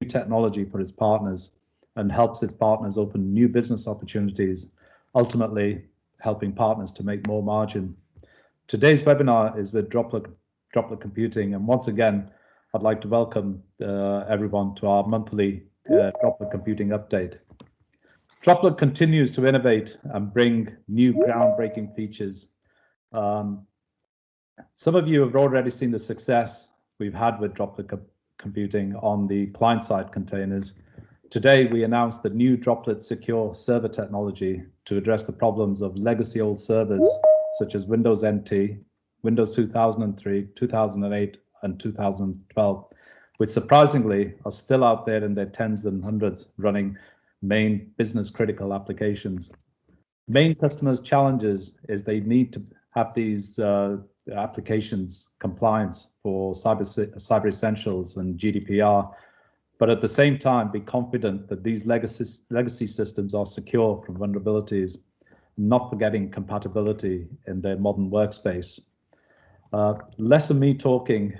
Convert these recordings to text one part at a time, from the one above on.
technology for its partners and helps its partners open new business opportunities, ultimately helping partners to make more margin. Today's webinar is with Droplet Computing, and once again, I'd like to welcome everyone to our monthly Droplet Computing update. Droplet continues to innovate and bring new groundbreaking features. Some of you have already seen the success we've had with Droplet Computing on the client-side containers. Today, we announced the new Droplet Secure Server technology to address the problems of legacy old servers such as Windows NT, Windows 2003, 2008, and 2012, which surprisingly are still out there in their tens and hundreds running main business critical applications. Main customers' challenges is they need to have these applications compliance for Cyber Essentials and GDPR, but at the same time be confident that these legacy systems are secure from vulnerabilities, not forgetting compatibility in their modern workspace. Less of me talking,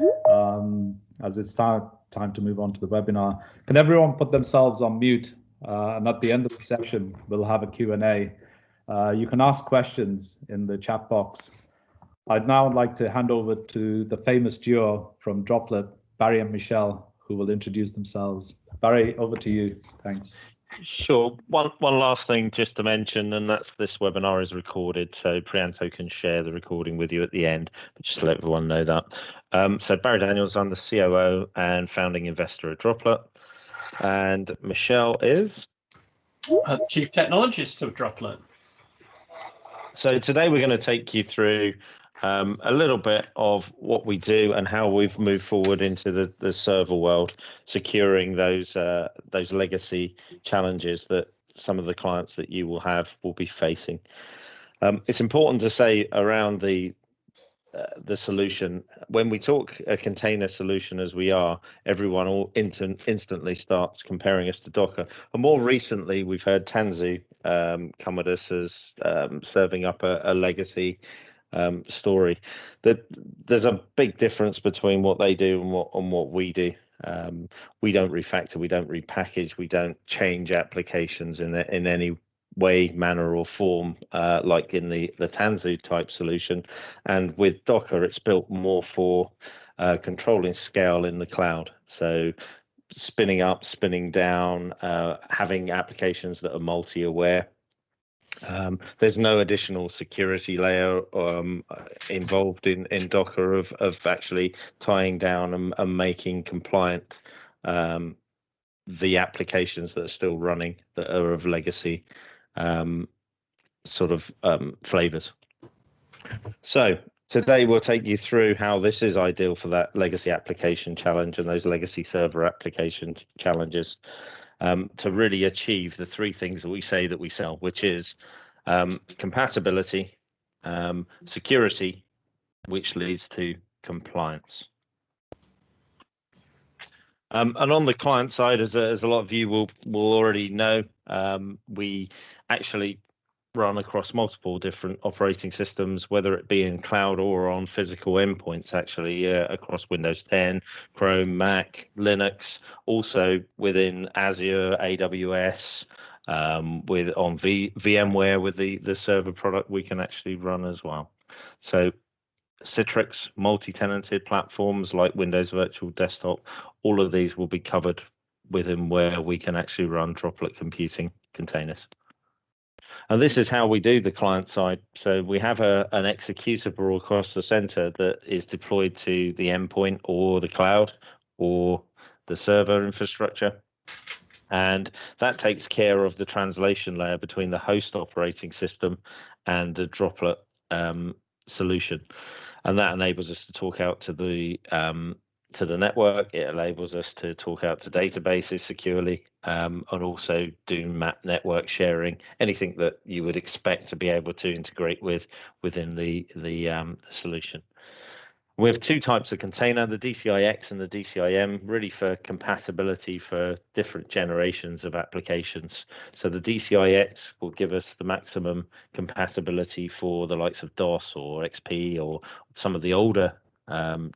as it's time to move on to the webinar. Can everyone put themselves on mute? And at the end of the session, we'll have a Q&A. You can ask questions in the chat box. I'd now like to hand over to the famous duo from Droplet, Barry and Michelle, who will introduce themselves. Barry, over to you. Thanks. Sure. One last thing just to mention, and that's this webinar is recorded, so Priyanto can share the recording with you at the end, but just to let everyone know that. So Barry Daniels, I'm the COO and founding investor at Droplet, and Michelle is? Chief Technologist of Droplet. So today we're going to take you through a little bit of what we do and how we've moved forward into the server world, securing those legacy challenges that some of the clients that you will be facing. It's important to say around the solution, when we talk a container solution as we are, everyone instantly starts comparing us to Docker. And more recently, we've heard Tanzu come at us as serving up a legacy story. That there's a big difference between what they do and what we do. We don't refactor, we don't repackage, we don't change applications in any way, manner, or form like in the Tanzu type solution. And with Docker, it's built more for controlling scale in the cloud. So spinning up, spinning down, having applications that are multi-aware. There's no additional security layer involved in Docker of actually tying down and making compliant the applications that are still running that are of legacy flavors. So today we'll take you through how this is ideal for that legacy application challenge and those legacy server application challenges. To really achieve the three things that we say that we sell, which is compatibility, security, which leads to compliance. And on the client side, as a lot of you will already know, we actually run across multiple different operating systems, whether it be in cloud or on physical endpoints, actually across Windows 10, Chrome, Mac, Linux, also within Azure, AWS, on VMware with the server product we can actually run as well. So Citrix, multi-tenanted platforms like Windows Virtual Desktop, all of these will be covered within where we can actually run Droplet Computing containers. And this is how we do the client side. So we have an executable across the center that is deployed to the endpoint or the cloud or the server infrastructure. And that takes care of the translation layer between the host operating system and the Droplet solution. And that enables us to talk out to the network. It enables us to talk out to databases securely, and also do map network sharing, anything that you would expect to be able to integrate within the solution. We have two types of container, the DCIX and the DCIM, really for compatibility for different generations of applications. So the DCIX will give us the maximum compatibility for the likes of DOS or XP or some of the older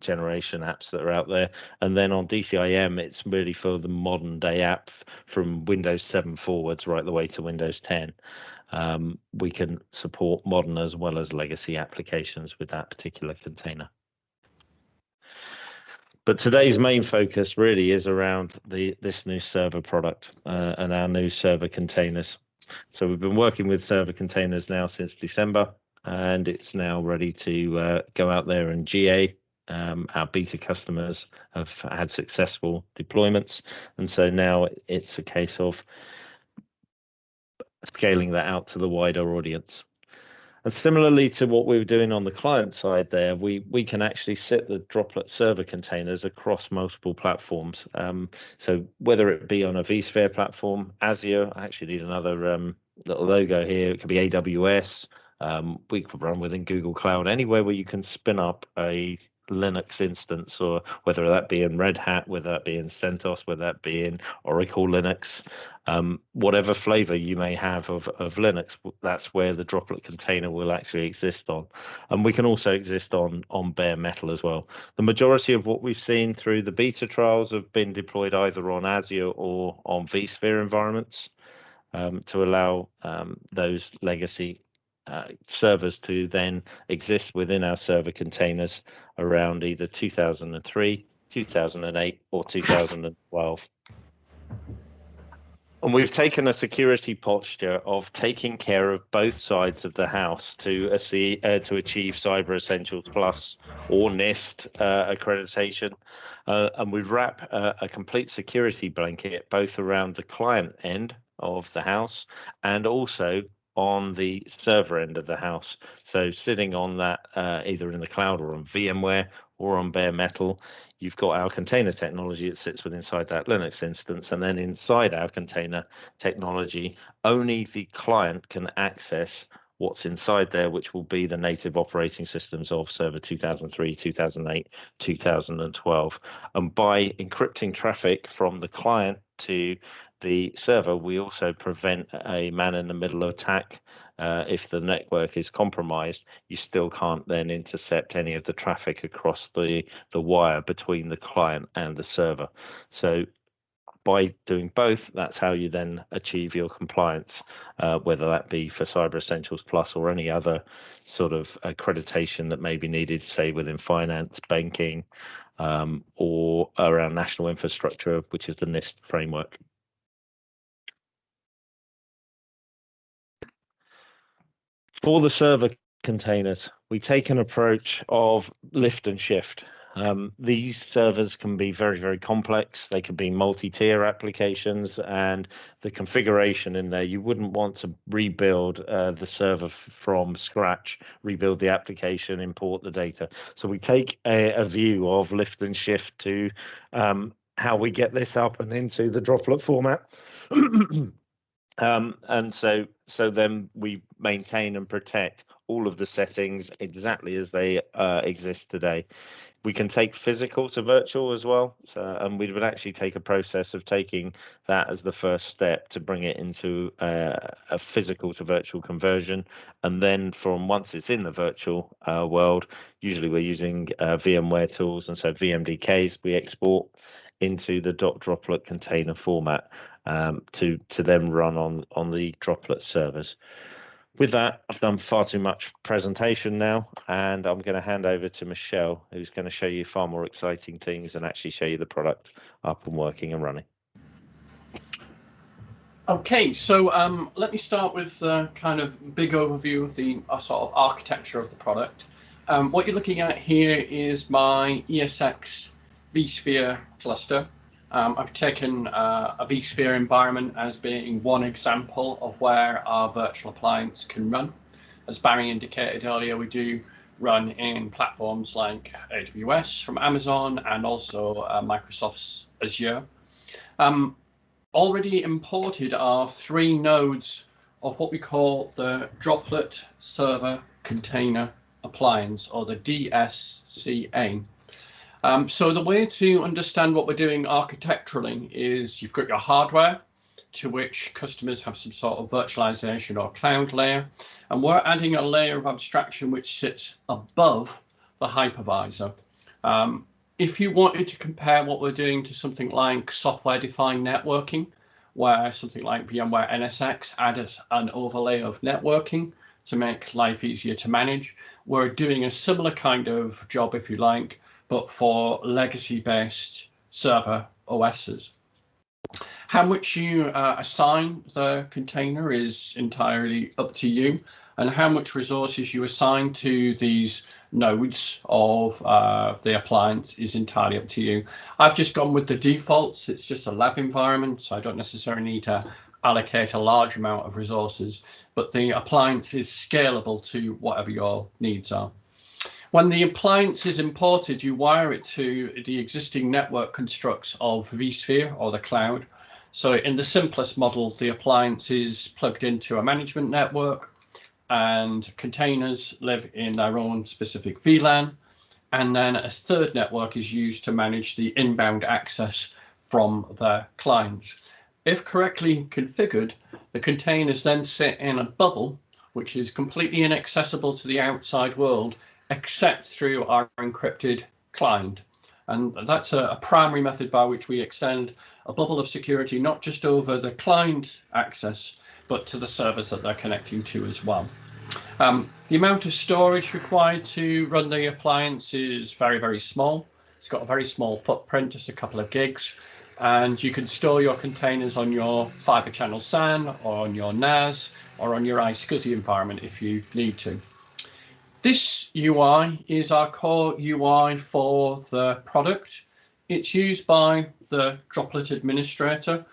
generation apps that are out there. And then on DCIM, it's really for the modern day app from Windows 7 forwards right the way to Windows 10. We can support modern as well as legacy applications with that particular container. But today's main focus really is around this new server product and our new server containers. So we've been working with server containers now since December, and it's now ready to go out there and GA. Our beta customers have had successful deployments, and so now it's a case of scaling that out to the wider audience. And similarly to what we were doing on the client side there, we can actually sit the Droplet server containers across multiple platforms. So whether it be on a vSphere platform, Azure, I actually need another little logo here. It could be AWS. We could run within Google Cloud, anywhere where you can spin up a Linux instance, or whether that be in Red Hat, whether that be in CentOS, whether that be in Oracle Linux, whatever flavor you may have of Linux, that's where the Droplet container will actually exist on. And we can also exist on bare metal as well. The majority of what we've seen through the beta trials have been deployed either on Azure or on vSphere environments to allow those legacy servers to then exist within our server containers around either 2003, 2008, or 2012. And we've taken a security posture of taking care of both sides of the house to achieve Cyber Essentials Plus or NIST accreditation. And we wrap a complete security blanket both around the client end of the house and also on the server end of the house. So sitting on that, either in the cloud or on VMware or on bare metal, you've got our container technology that sits inside that Linux instance. And then inside our container technology, only the client can access what's inside there, which will be the native operating systems of Server 2003, 2008, 2012. And by encrypting traffic from the client to the server, we also prevent a man-in-the-middle attack. If the network is compromised, you still can't then intercept any of the traffic across the wire between the client and the server. So by doing both, that's how you then achieve your compliance, whether that be for Cyber Essentials Plus or any other sort of accreditation that may be needed, say within finance, banking, or around national infrastructure, which is the NIST framework. For the server containers, we take an approach of lift and shift. These servers can be very, very complex. They can be multi-tier applications, and the configuration in there, you wouldn't want to rebuild the server from scratch, rebuild the application, import the data. So we take a view of lift and shift to how we get this up and into the Droplet format. And so then we maintain and protect all of the settings exactly as they exist today. We can take physical to virtual as well, and we would actually take a process of taking that as the first step to bring it into a physical to virtual conversion. And then from once it's in the virtual world, usually we're using VMware tools, and so VMDKs we export into the .droplet container format to then run on the Droplet servers. With that, I've done far too much presentation now, and I'm going to hand over to Michelle, who's going to show you far more exciting things and actually show you the product up and working and running. Okay, so let me start with a kind of big overview of the sort of architecture of the product. What you're looking at here is my ESX vSphere cluster. I've taken a vSphere environment as being one example of where our virtual appliance can run. As Barry indicated earlier, we do run in platforms like AWS from Amazon and also Microsoft's Azure. Already imported are 3 nodes of what we call the Droplet Server Container Appliance, or the DSCA. So the way to understand what we're doing architecturally is you've got your hardware, to which customers have some sort of virtualization or cloud layer, and we're adding a layer of abstraction which sits above the hypervisor. If you wanted to compare what we're doing to something like software-defined networking, where something like VMware NSX added an overlay of networking to make life easier to manage, we're doing a similar kind of job, if you like, but for legacy-based server OSs. How much you assign the container is entirely up to you, and how much resources you assign to these nodes of the appliance is entirely up to you. I've just gone with the defaults. It's just a lab environment, so I don't necessarily need to allocate a large amount of resources, but the appliance is scalable to whatever your needs are. When the appliance is imported, you wire it to the existing network constructs of vSphere or the cloud. So in the simplest model, the appliance is plugged into a management network, and containers live in their own specific VLAN. And then a third network is used to manage the inbound access from the clients. If correctly configured, the containers then sit in a bubble, which is completely inaccessible to the outside world, except through our encrypted client. And that's a primary method by which we extend a bubble of security, not just over the client access, but to the servers that they're connecting to as well. The amount of storage required to run the appliance is very, very small. It's got a very small footprint, just a couple of gigs. And you can store your containers on your Fibre Channel SAN, or on your NAS, or on your iSCSI environment if you need to. This UI is our core UI for the product. It's used by the Droplet administrator.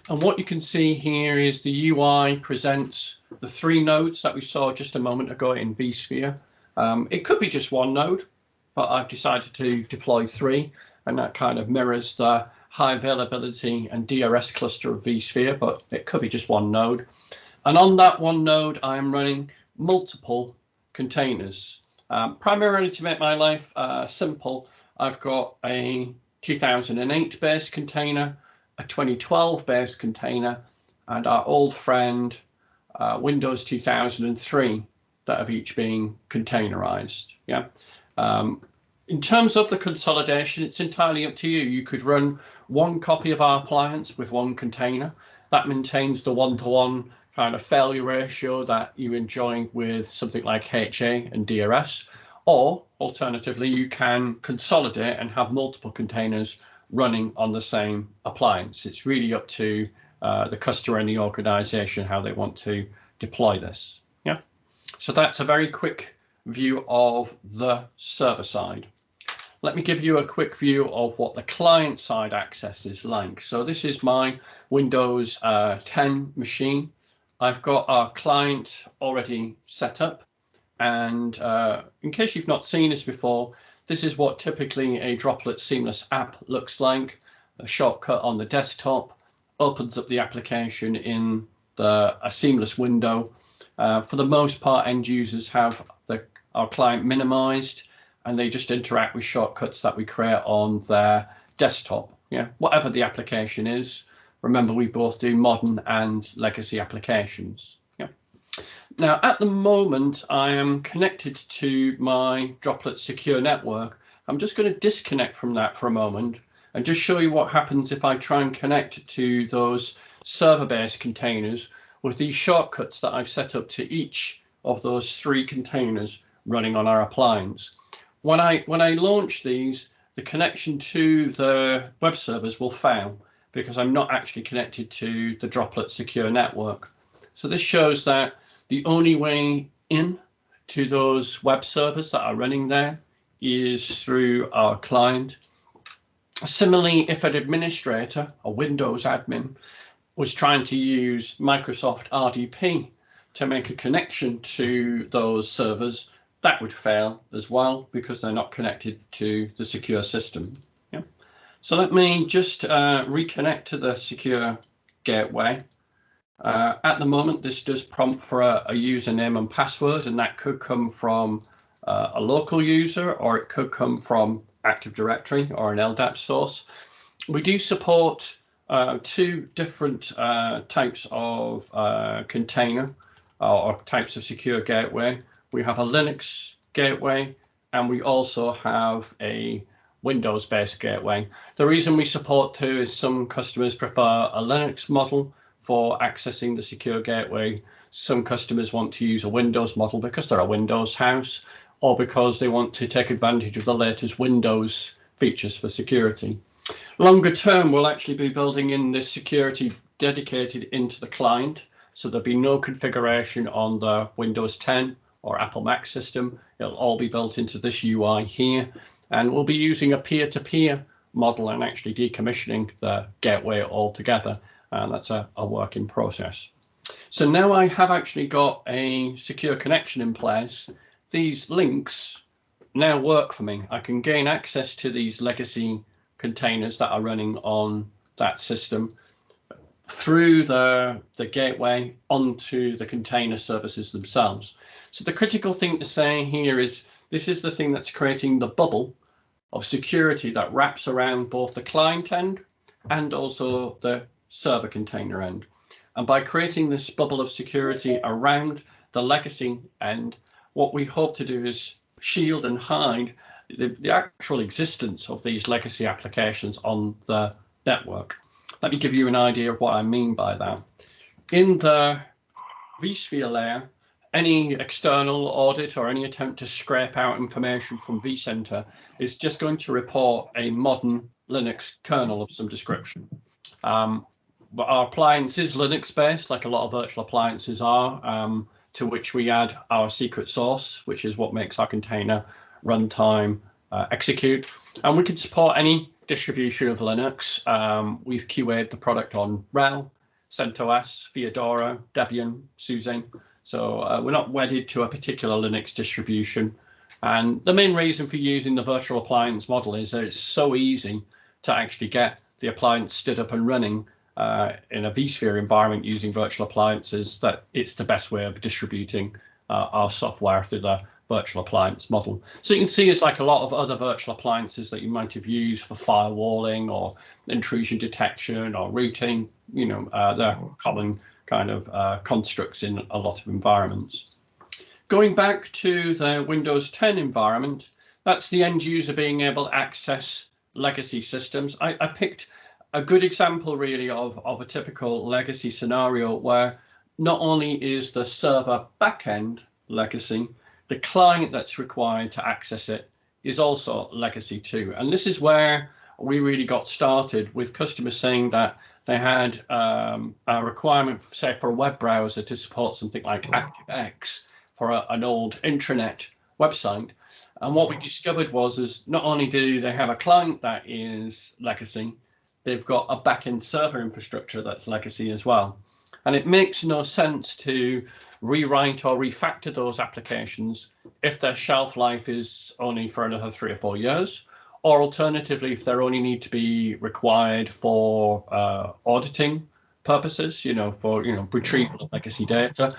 And what you can see here is the UI presents the 3 nodes that we saw just a moment ago in vSphere. It could be just 1 node, but I've decided to deploy 3, and that kind of mirrors the high availability and DRS cluster of vSphere, but it could be just 1 node. And on that 1 node, I am running multiple containers. Primarily to make my life simple, I've got a 2008 based container, a 2012 based container, and our old friend Windows 2003 that have each been containerized. Yeah. In terms of the consolidation, it's entirely up to you. You could run 1 copy of our appliance with 1 container. That maintains the 1-to-1 kind of failure ratio that you enjoy with something like HA and DRS. Or alternatively, you can consolidate and have multiple containers running on the same appliance. It's really up to the customer and the organization how they want to deploy this. Yeah. So that's a very quick view of the server side. Let me give you a quick view of what the client side access is like. So this is my Windows 10 machine. I've got our client already set up. And in case you've not seen this before, this is what typically a Droplet Seamless app looks like. A shortcut on the desktop opens up the application in a Seamless window. For the most part, end users have our client minimized, and they just interact with shortcuts that we create on their desktop. Yeah, whatever the application is. Remember, we both do modern and legacy applications. Yeah. Now, at the moment, I am connected to my Droplet Secure Network. I'm just going to disconnect from that for a moment and just show you what happens if I try and connect to those server-based containers with these shortcuts that I've set up to each of those 3 containers running on our appliance. When I launch these, the connection to the web servers will fail because I'm not actually connected to the Droplet Secure Network. So this shows that the only way in to those web servers that are running there is through our client. Similarly, if an administrator, a Windows admin, was trying to use Microsoft RDP to make a connection to those servers, that would fail as well because they're not connected to the secure system. Yeah. So let me just reconnect to the secure gateway. At the moment, this does prompt for a username and password, and that could come from a local user, or it could come from Active Directory or an LDAP source. We do support 2 different types of container or types of secure gateway. We have a Linux gateway, and we also have a Windows-based gateway. The reason we support two is some customers prefer a Linux model for accessing the secure gateway. Some customers want to use a Windows model because they're a Windows house, or because they want to take advantage of the latest Windows features for security. Longer term, we'll actually be building in this security dedicated into the client, so there'll be no configuration on the Windows 10 or Apple Mac system. It'll all be built into this UI here, and we'll be using a peer-to-peer model and actually decommissioning the gateway altogether, and that's a work in process. So now I have actually got a secure connection in place. These links now work for me. I can gain access to these legacy containers that are running on that system through the gateway onto the container services themselves. So the critical thing to say here is this is the thing that's creating the bubble of security that wraps around both the client end and also the server container end. And by creating this bubble of security around the legacy end, what we hope to do is shield and hide the actual existence of these legacy applications on the network. Let me give you an idea of what I mean by that. In the vSphere layer, any external audit or any attempt to scrape out information from vCenter is just going to report a modern Linux kernel of some description. But our appliance is Linux based, like a lot of virtual appliances are, to which we add our secret sauce, which is what makes our container runtime execute. And we can support any distribution of Linux. We've QA'd the product on RHEL, CentOS, Fedora, Debian, SUSE. So we're not wedded to a particular Linux distribution. And the main reason for using the virtual appliance model is that it's so easy to actually get the appliance stood up and running in a vSphere environment using virtual appliances, that it's the best way of distributing our software through the virtual appliance model. So you can see it's like a lot of other virtual appliances that you might have used for firewalling or intrusion detection or routing. You know, they're common kind of constructs in a lot of environments. Going back to the Windows 10 environment, that's the end user being able to access legacy systems. I picked a good example really of a typical legacy scenario where not only is the server backend legacy, the client that's required to access it is also legacy too. And this is where we really got started with customers saying that they had a requirement, say, for a web browser to support something like ActiveX for an old intranet website. And what we discovered is not only do they have a client that is legacy, they've got a backend server infrastructure that's legacy as well. And it makes no sense to rewrite or refactor those applications if their shelf life is only for another 3 or 4 years, or alternatively, if they only need to be required for auditing purposes, for retrieval of legacy data,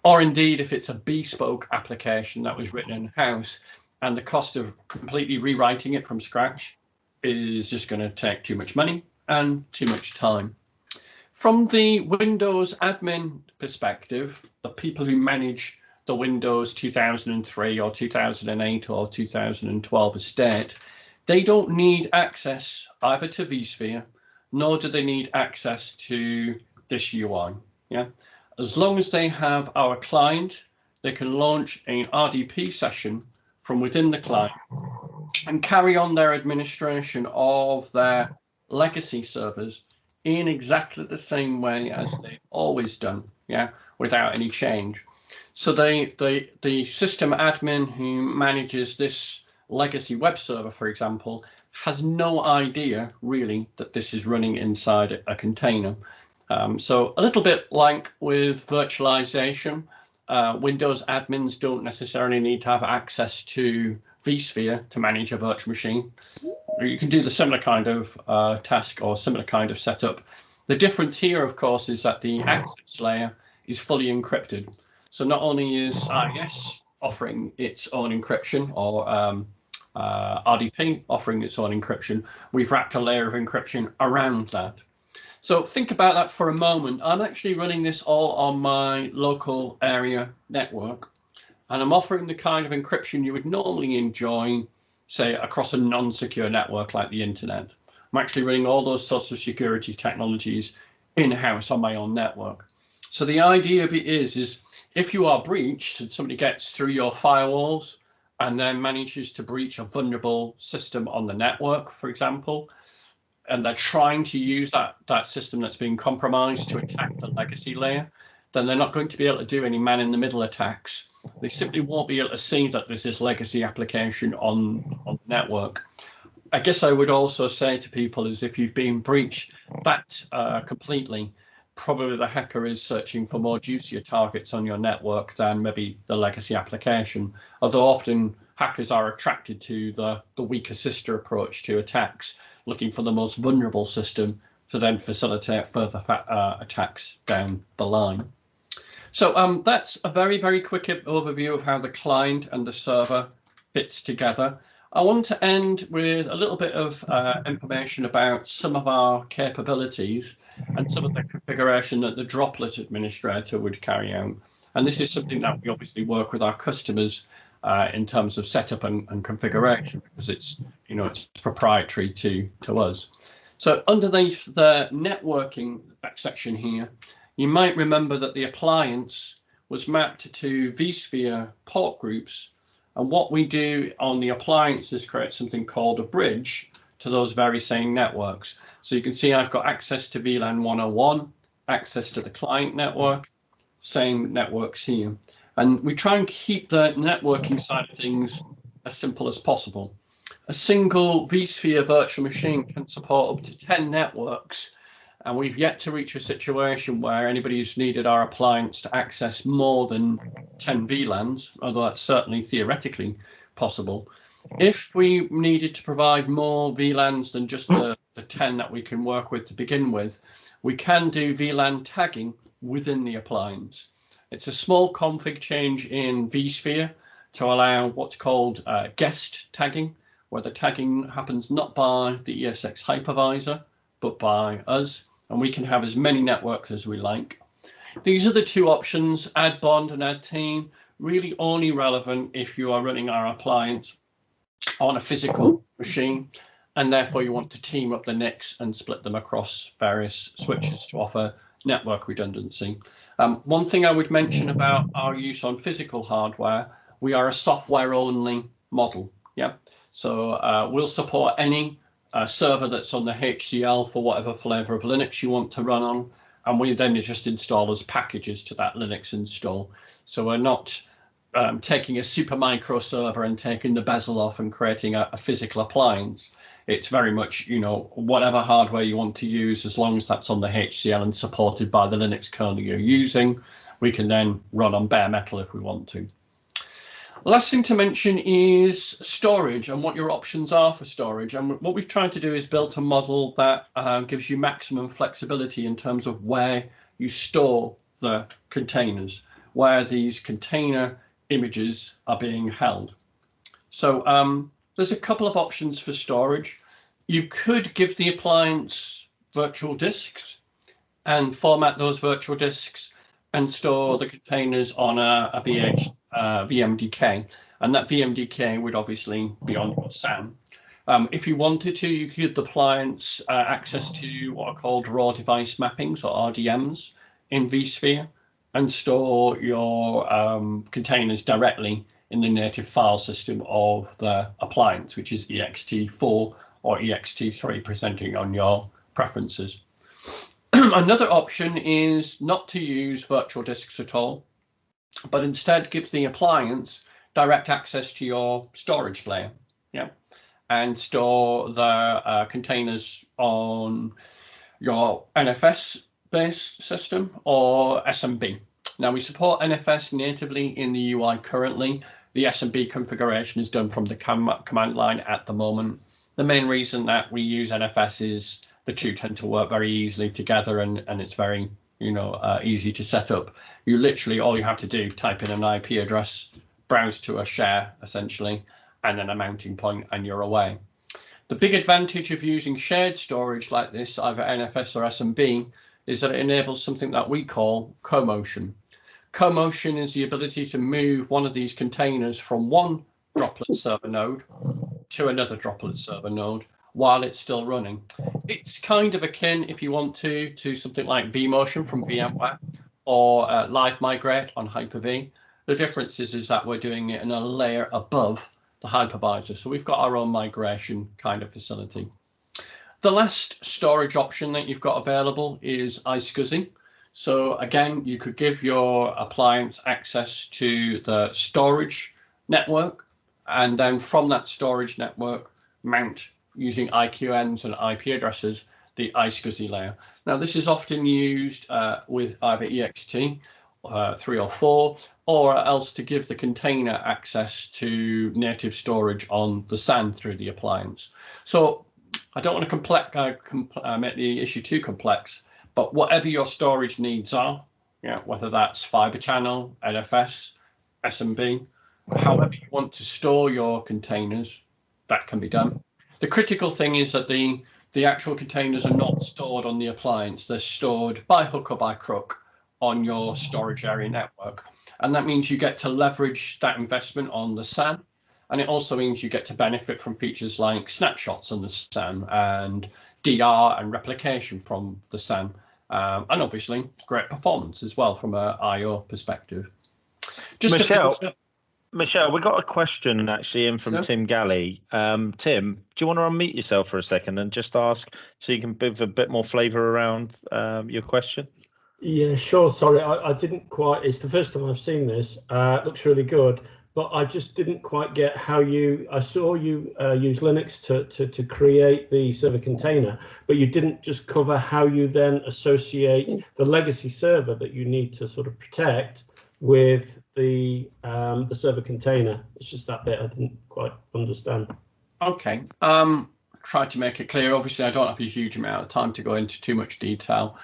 or indeed if it's a bespoke application that was written in-house and the cost of completely rewriting it from scratch is just going to take too much money and too much time. From the Windows admin perspective, the people who manage the Windows 2003 or 2008 or 2012 estate, they don't need access either to vSphere, nor do they need access to this UI. Yeah, as long as they have our client, they can launch an RDP session from within the client and carry on their administration of their legacy servers in exactly the same way as they've always done, yeah, without any change. So the system admin who manages this legacy web server, for example, has no idea really that this is running inside a container. So a little bit like with virtualization, Windows admins don't necessarily need to have access to vSphere to manage a virtual machine. You can do the similar kind of task or similar kind of setup. The difference here, of course, is that the access layer is fully encrypted. So not only is RES offering its own encryption, or RDP offering its own encryption, we've wrapped a layer of encryption around that. So think about that for a moment. I'm actually running this all on my local area network, and I'm offering the kind of encryption you would normally enjoy say, across a non-secure network like the internet. I'm actually running all those sorts of security technologies in-house on my own network. So the idea of it is if you are breached and somebody gets through your firewalls and then manages to breach a vulnerable system on the network, for example, and they're trying to use that system that's been compromised to attack the legacy layer, then they're not going to be able to do any man-in-the-middle attacks. They simply won't be able to see that there's this legacy application on the network. I guess I would also say to people is if you've been breached that completely, probably the hacker is searching for more juicier targets on your network than maybe the legacy application. Although often hackers are attracted to the weaker sister approach to attacks, looking for the most vulnerable system to then facilitate further attacks down the line. So that's a very, very quick overview of how the client and the server fits together. I want to end with a little bit of information about some of our capabilities and some of the configuration that the Droplet administrator would carry out. And this is something that we obviously work with our customers in terms of setup and configuration, because it's, you know, it's proprietary to us. So underneath the networking section here, you might remember that the appliance was mapped to vSphere port groups. And what we do on the appliance is create something called a bridge to those very same networks. So you can see I've got access to VLAN 101, access to the client network, same networks here. And we try and keep the networking side of things as simple as possible. A single vSphere virtual machine can support up to 10 networks. And we've yet to reach a situation where anybody who's needed our appliance to access more than 10 VLANs, although that's certainly theoretically possible. If we needed to provide more VLANs than just the 10 that we can work with to begin with, we can do VLAN tagging within the appliance. It's a small config change in vSphere to allow what's called guest tagging, where the tagging happens not by the ESX hypervisor, but by us. And we can have as many networks as we like. These are the two options, add bond and add team, really only relevant if you are running our appliance on a physical machine, and therefore you want to team up the NICs and split them across various switches to offer network redundancy. One thing I would mention about our use on physical hardware, we are a software only model. Yeah, so we'll support any server that's on the HCL for whatever flavor of Linux you want to run on, and we then just install as packages to that Linux install. So we're not taking a super micro server and taking the bezel off and creating a physical appliance. It's very much, you know, whatever hardware you want to use, as long as that's on the HCL and supported by the Linux kernel you're using, we can then run on bare metal if we want to. Last thing to mention is storage and what your options are for storage. And what we've tried to do is build a model that gives you maximum flexibility in terms of where you store the containers, where these container images are being held. So there's a couple of options for storage. You could give the appliance virtual disks and format those virtual disks and store the containers on a VMDK, and that VMDK would obviously be on your SAN. If you wanted to, you could give the appliance access to what are called raw device mappings, or RDMs, in vSphere, and store your containers directly in the native file system of the appliance, which is ext4 or ext3, presenting on your preferences. Another option is not to use virtual disks at all, but instead give the appliance direct access to your storage layer, yeah, and store the containers on your NFS-based system or SMB. Now, we support NFS natively in the UI currently. The SMB configuration is done from the command line at the moment. The main reason that we use NFS is the two tend to work very easily together, and it's very, you know, easy to set up. You literally, all you have to do, type in an IP address, browse to a share essentially, and then a mounting point, and you're away. The big advantage of using shared storage like this, either NFS or SMB, is that it enables something that we call co-motion. Co-motion is the ability to move one of these containers from one Droplet server node to another Droplet server node while it's still running. It's kind of akin, if you want to something like vMotion from VMware or Live Migrate on Hyper-V. The difference is that we're doing it in a layer above the hypervisor. So we've got our own migration kind of facility. The last storage option that you've got available is iSCSI. So again, you could give your appliance access to the storage network, and then from that storage network, mount using IQNs and IP addresses, the iSCSI layer. Now, this is often used with either EXT 304, or else to give the container access to native storage on the SAN through the appliance. So I don't want to make the issue too complex, but whatever your storage needs are, whether that's fiber channel, NFS, SMB, however you want to store your containers, that can be done. The critical thing is that the actual containers are not stored on the appliance. They're stored by hook or by crook on your storage area network. And that means you get to leverage that investment on the SAN. And it also means you get to benefit from features like snapshots on the SAN and DR and replication from the SAN. And obviously great performance as well from an IO perspective. Just Michelle, we got a question actually in from Tim Galley. Tim, do you want to unmute yourself for a second and just ask so you can give a bit more flavour around your question? Yeah, sure. Sorry, I didn't quite. It's the first time I've seen this. It looks really good, but I just didn't quite get how I saw you use Linux to create the server container, but you didn't just cover how you then associate the legacy server that you need to sort of protect with the server container. It's just that bit I didn't quite understand. Okay. Try to make it clear. Obviously, I don't have a huge amount of time to go into too much detail.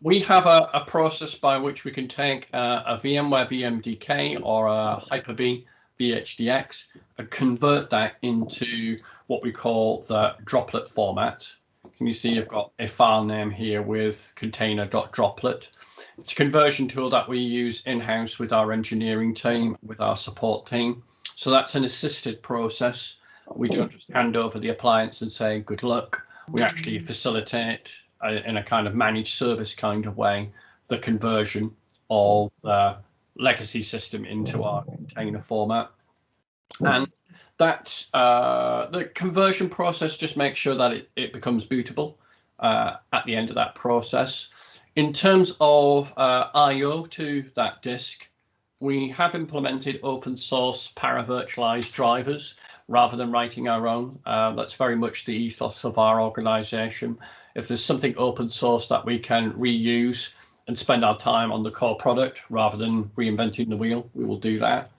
We have a process by which we can take a VMware VMDK or a Hyper-V VHDX and convert that into what we call the droplet format. Can you see I've got a file name here with container.droplet. It's a conversion tool that we use in-house with our engineering team, with our support team. So that's an assisted process. We don't just hand over the appliance and say, good luck. We actually facilitate in a kind of managed service kind of way, the conversion of the legacy system into our container format. And that the conversion process just makes sure that it becomes bootable at the end of that process. In terms of I/O to that disk, we have implemented open source para-virtualized drivers rather than writing our own. That's very much the ethos of our organization. If there's something open source that we can reuse and spend our time on the core product rather than reinventing the wheel, we will do that.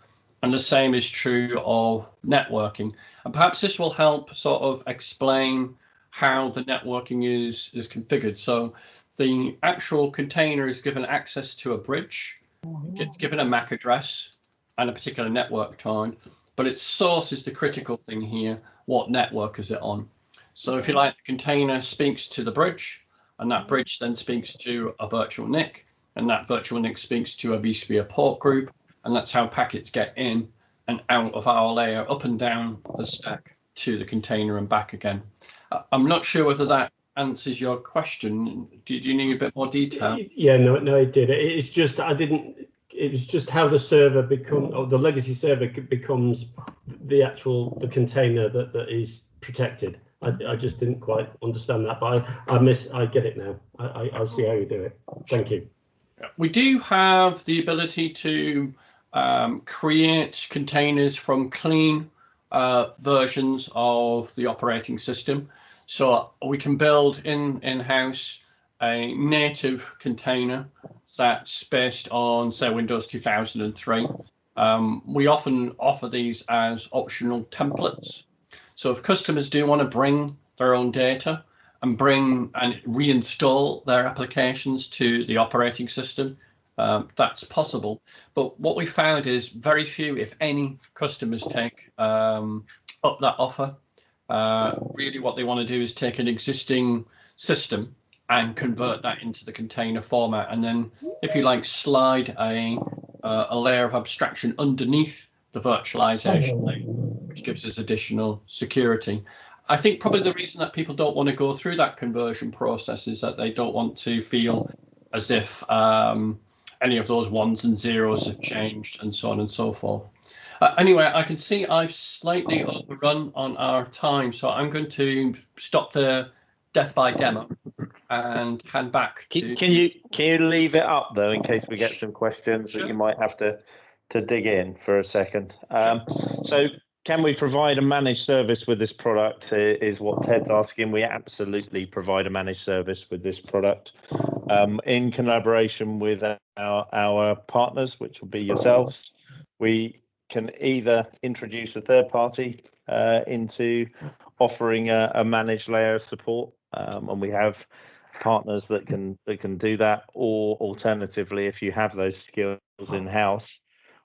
And the same is true of networking. And perhaps this will help sort of explain how the networking is configured. So the actual container is given access to a bridge. It's given a MAC address and a particular network time, but its source is the critical thing here. What network is it on? So if you like, the container speaks to the bridge, and that bridge then speaks to a virtual NIC, and that virtual NIC speaks to a vSphere port group, and that's how packets get in and out of our layer, up and down the stack to the container and back again. I'm not sure whether that answers your question. Did you need a bit more detail? Yeah, no, it did. It's just it was just how the server the legacy server becomes the container that is protected. I just didn't quite understand that, but I get it now. I see how you do it. Thank you. We do have the ability to create containers from clean versions of the operating system. So we can build in-house a native container that's based on, say, Windows 2003. We often offer these as optional templates. So if customers do want to bring their own data and reinstall their applications to the operating system, that's possible. But what we found is very few, if any, customers take up that offer. Really what they want to do is take an existing system and convert that into the container format, and then, if you like, slide a layer of abstraction underneath the virtualization layer which gives us additional security. I think probably the reason that people don't want to go through that conversion process is that they don't want to feel as if any of those ones and zeros have changed and so on and so forth. Anyway, I can see I've slightly overrun on our time, so I'm going to stop the death by demo and hand back to. Can you leave it up though, in case we get some questions Sure. that you might have to dig in for a second. So can we provide a managed service with this product is what Ted's asking. We absolutely provide a managed service with this product in collaboration with our partners, which will be yourselves. We can either introduce a third party into offering a managed layer of support, and we have partners that can do that, or alternatively, if you have those skills in-house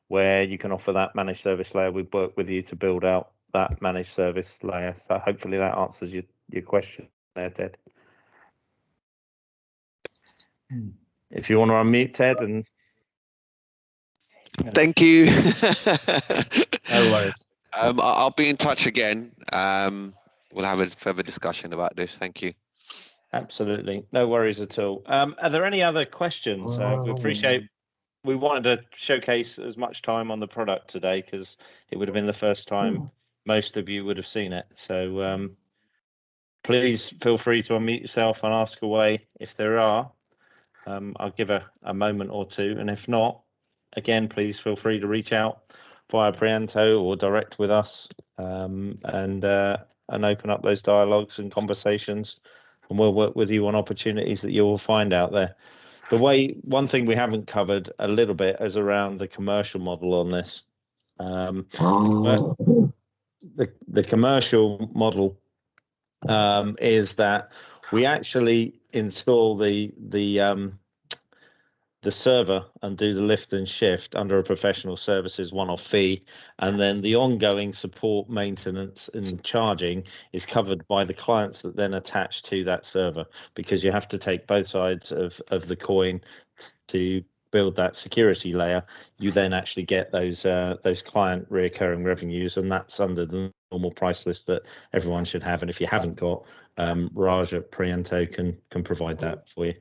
where you can offer that managed service layer, we'd work with you to build out that managed service layer. So hopefully that answers your question there, Ted. If you want to unmute, Ted, and thank you. no worries. I'll be in touch again. We'll have a further discussion about this. Thank you. Absolutely, no worries at all. Are there any other questions? We appreciate. We wanted to showcase as much time on the product today because it would have been the first time most of you would have seen it. So please feel free to unmute yourself and ask away if there are. I'll give a moment or two, and if not, again, please feel free to reach out via Prianto or direct with us, and open up those dialogues and conversations, and we'll work with you on opportunities that you will find out there. One thing we haven't covered a little bit is around the commercial model on this. But the commercial model is that we actually install the server and do the lift and shift under a professional services one-off fee, and then the ongoing support, maintenance and charging is covered by the clients that then attach to that server, because you have to take both sides of the coin to build that security layer. You then actually get those client reoccurring revenues, and that's under the normal price list that everyone should have. And if you haven't got, Raj at Prianto can provide that for you.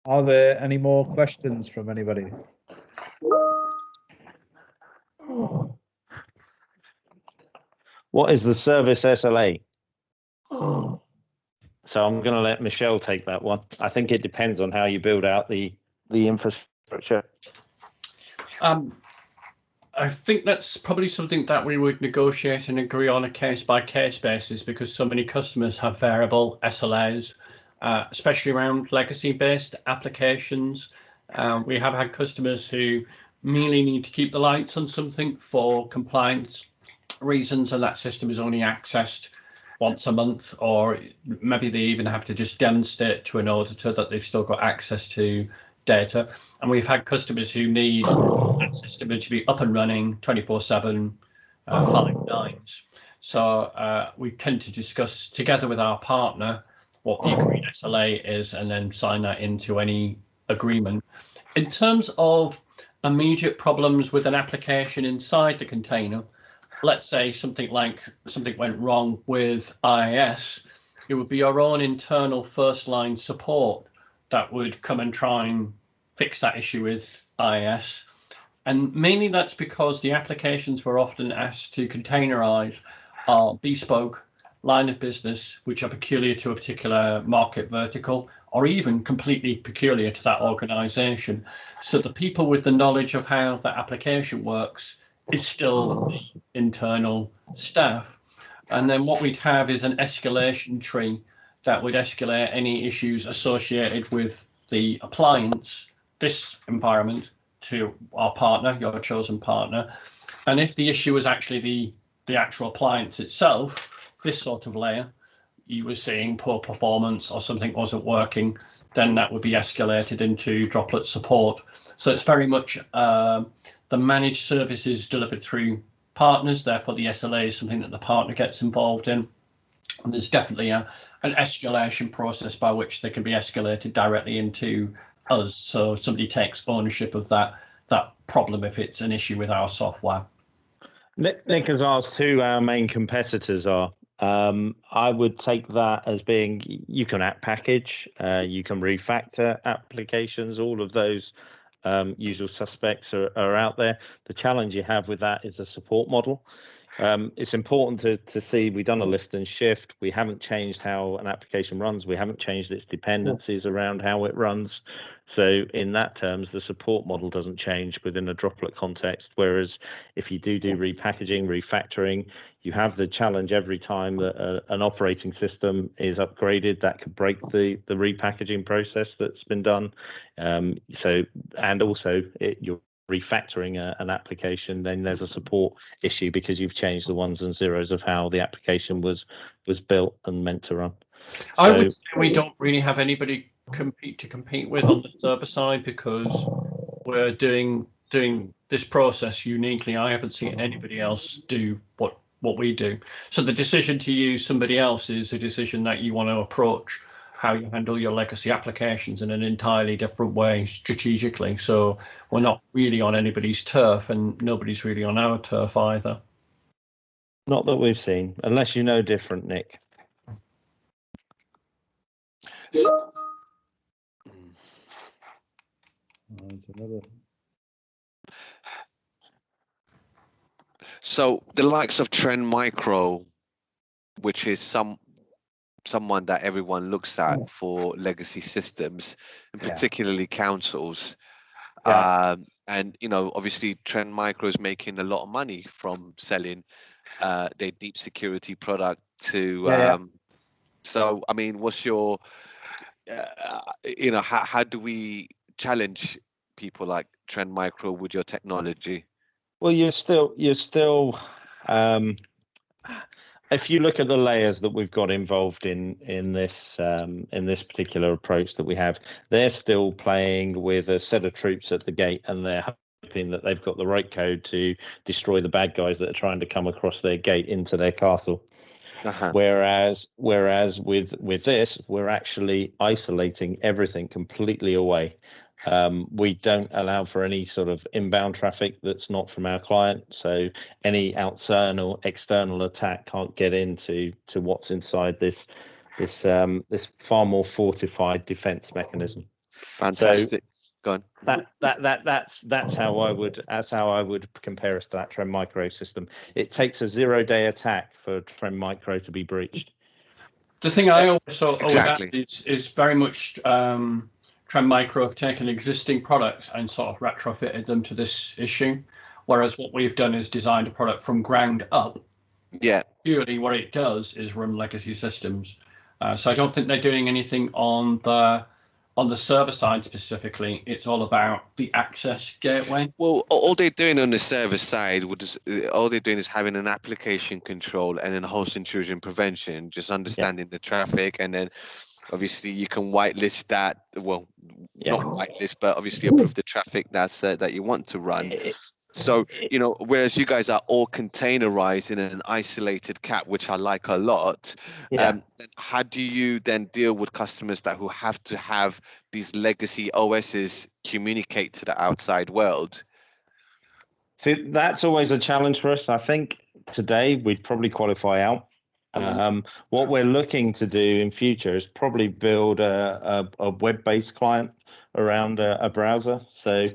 Are there any more questions from anybody? What is the service SLA? So I'm going to let Michelle take that one. I think it depends on how you build out the infrastructure. I think that's probably something that we would negotiate and agree on a case-by-case basis, because so many customers have variable SLAs. Especially around legacy-based applications. We have had customers who merely need to keep the lights on something for compliance reasons, and that system is only accessed once a month, or maybe they even have to just demonstrate to an auditor that they've still got access to data. And we've had customers who need that system to be up and running 24/7, 5 nines. So we tend to discuss together with our partner what the agreed SLA is, and then sign that into any agreement. In terms of immediate problems with an application inside the container, let's say something went wrong with IIS, it would be our own internal first line support that would come and try and fix that issue with IIS. And mainly that's because the applications we're often asked to containerize are bespoke line of business, which are peculiar to a particular market vertical, or even completely peculiar to that organization. So the people with the knowledge of how the application works is still the internal staff. And then what we'd have is an escalation tree that would escalate any issues associated with the appliance, this environment, to our partner, your chosen partner. And if the issue was actually the actual appliance itself, this sort of layer, you were seeing poor performance or something wasn't working, then that would be escalated into Droplet support. So it's very much the managed services delivered through partners, therefore the SLA is something that the partner gets involved in. And there's definitely an escalation process by which they can be escalated directly into us. So somebody takes ownership of that problem if it's an issue with our software. Nick has asked who our main competitors are. I would take that as being you can app package, you can refactor applications, all of those usual suspects are out there. The challenge you have with that is the support model. It's important to see we've done a lift and shift. We haven't changed how an application runs. We haven't changed its dependencies around how it runs. So in that terms, the support model doesn't change within a Droplet context. Whereas if you do repackaging, refactoring, you have the challenge every time that an operating system is upgraded that could break the repackaging process that's been done. And also you're refactoring an application, then there's a support issue because you've changed the ones and zeros of how the application was built and meant to run. I would say we don't really have anybody to compete with on the server side because we're doing this process uniquely. I haven't seen anybody else do what we do. So the decision to use somebody else is a decision that you want to approach how you handle your legacy applications in an entirely different way strategically. So we're not really on anybody's turf and nobody's really on our turf either. Not that we've seen, unless you know different, Nick. So the likes of Trend Micro, which is someone that everyone looks at for legacy systems, and particularly councils. And obviously Trend Micro is making a lot of money from selling their deep security product to so I mean, what's your how do we challenge people like Trend Micro with your technology? Well, you're still if you look at the layers that we've got involved in this particular approach that we have, they're still playing with a set of troops at the gate, and they're hoping that they've got the right code to destroy the bad guys that are trying to come across their gate into their castle. Whereas with this, we're actually isolating everything completely away. We don't allow for any sort of inbound traffic that's not from our client. So any external attack can't get into what's inside this far more fortified defense mechanism. Fantastic. Go on. That's how I would compare us to that Trend Micro system. It takes a 0-day attack for Trend Micro to be breached. The thing I also is very much Trend Micro have taken existing products and sort of retrofitted them to this issue, whereas what we've done is designed a product from ground up. Yeah. Purely what it does is run legacy systems. So I don't think they're doing anything on the server side specifically. It's all about the access gateway. Well, all they're doing on the server side all they're doing is having an application control and then host intrusion prevention, just understanding the traffic, and then obviously you can whitelist that. Well, not whitelist, but obviously approve the traffic that you want to run. So, whereas you guys are all containerized in an isolated CAP, which I like a lot, how do you then deal with customers who have to have these legacy OSs communicate to the outside world? See, that's always a challenge for us. I think today we'd probably qualify out. What we're looking to do in future is probably build a web-based client around a browser. So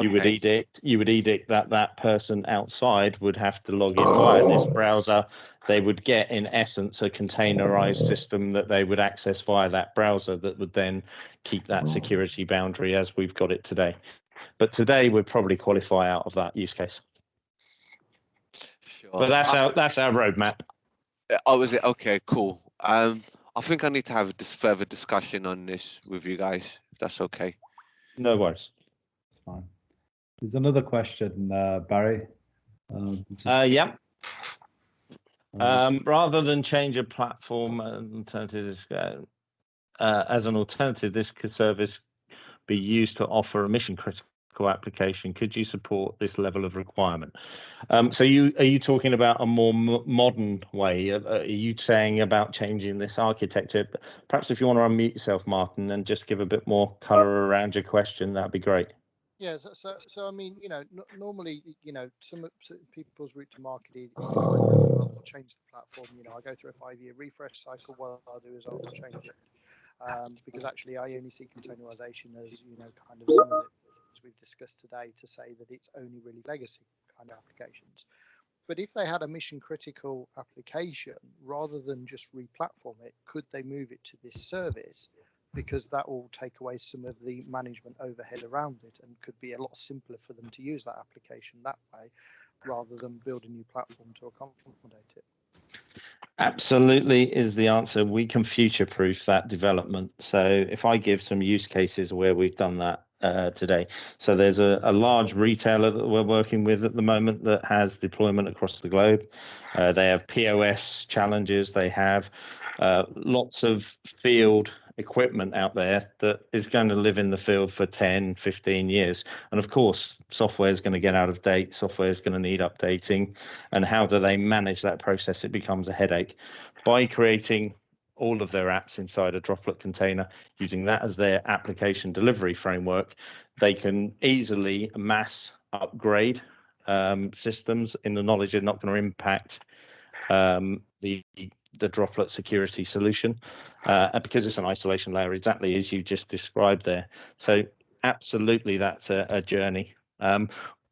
you would edict that person outside would have to log in via this browser. They would get, in essence, a containerized system that they would access via that browser that would then keep that security boundary as we've got it today. But today we'd probably qualify out of that use case. Sure. But that's our roadmap. Oh, is it? Okay, cool. I think I need to have this further discussion on this with you guys, if that's okay. No worries. It's fine. There's another question, Barry. Rather than change a platform as an alternative, this service be used to offer a mission critical application. Could you support this level of requirement? So are you talking about a more modern way? Are you saying about changing this architecture? Perhaps if you want to unmute yourself, Martin, and just give a bit more color around your question, that'd be great. Yeah, so I mean, you know, normally, you know, some people's route to market is kind of, well, I'll change the platform. You know, I go through a 5-year refresh cycle. What I'll do is I'll change it, because actually I only see containerization as, you know, kind of some of it as we've discussed today, to say that it's only really legacy kind of applications. But if they had a mission critical application, rather than just re-platform it, could they move it to this service? Because that will take away some of the management overhead around it, and could be a lot simpler for them to use that application that way, rather than build a new platform to accommodate it. Absolutely is the answer. We can future-proof that development. So if I give some use cases where we've done that today. So there's a large retailer that we're working with at the moment that has deployment across the globe. They have POS challenges. They have lots of field equipment out there that is going to live in the field for 10, 15 years. And of course, software is going to get out of date. Software is going to need updating. And how do they manage that process? It becomes a headache. By creating all of their apps inside a Droplet container, using that as their application delivery framework, they can easily mass upgrade systems in the knowledge they're not going to impact the Droplet security solution, because it's an isolation layer, exactly as you just described there. So absolutely, that's a journey.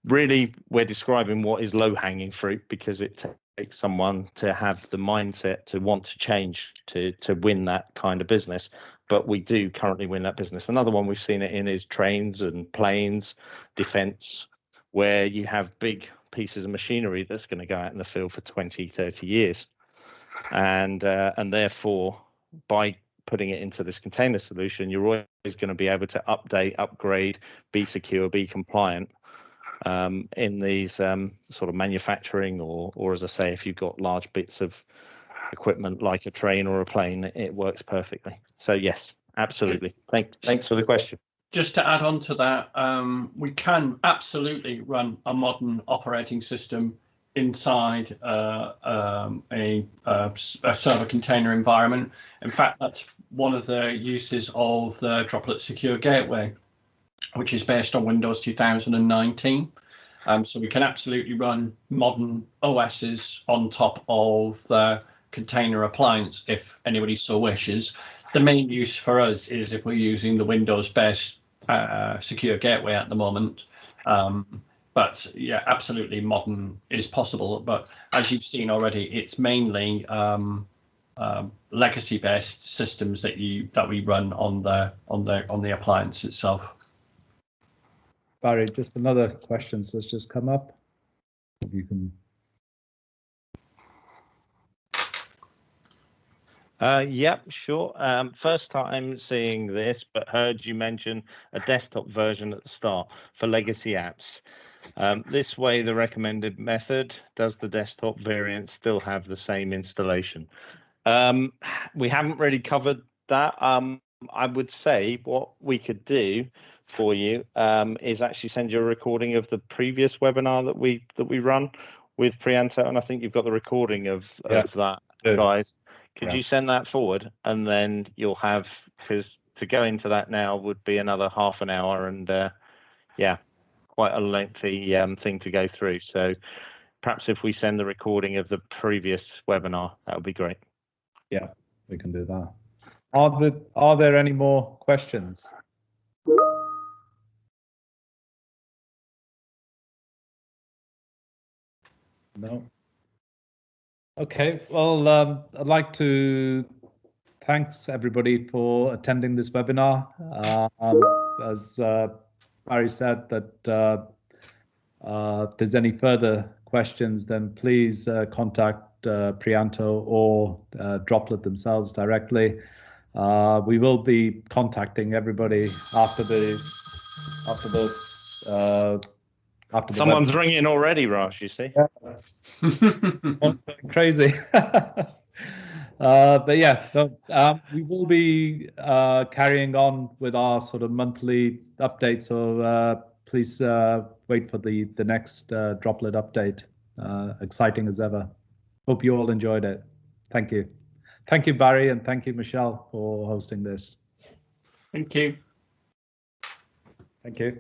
Really, we're describing what is low-hanging fruit, because it takes someone to have the mindset to want to change to win that kind of business. But we do currently win that business. Another one we've seen it in is trains and planes, defense, where you have big pieces of machinery that's going to go out in the field for 20, 30 years. And therefore, by putting it into this container solution, you're always going to be able to update, upgrade, be secure, be compliant in these sort of manufacturing, or as I say, if you've got large bits of equipment like a train or a plane, it works perfectly. So yes, absolutely. Thanks for the question. Just to add on to that, we can absolutely run a modern operating system inside a server container environment. In fact, that's one of the uses of the Droplet Secure Gateway, which is based on Windows 2019. So we can absolutely run modern OSs on top of the container appliance if anybody so wishes. The main use for us is if we're using the Windows-based Secure Gateway at the moment. But yeah, absolutely modern is possible. But as you've seen already, it's mainly legacy-based systems that we run on the appliance itself. Barry, just another question that's just come up. If you can. Yep, sure. First time seeing this, but heard you mention a desktop version at the start for legacy apps. This way, the recommended method, does the desktop variant still have the same installation? We haven't really covered that. I would say what we could do for you is actually send you a recording of the previous webinar that we run with Priyanto, and I think you've got the recording of that, guys. Could you send that forward, and then you'll have, because to go into that now would be another half an hour, and yeah, quite a lengthy thing to go through. So perhaps if we send the recording of the previous webinar, that would be great. Yeah, we can do that. Are there any more questions? No. Okay, well, I'd like to thanks everybody for attending this webinar. As Barry said, that if there's any further questions, then please contact Priyanto or Droplet themselves directly. We will be contacting everybody after the Someone's ringing already, Raj, you see. Yeah. Crazy. But yeah, no, we will be carrying on with our sort of monthly updates. So please wait for the next Droplet update. Exciting as ever. Hope you all enjoyed it. Thank you. Thank you, Barry, and thank you, Michelle, for hosting this. Thank you. Thank you.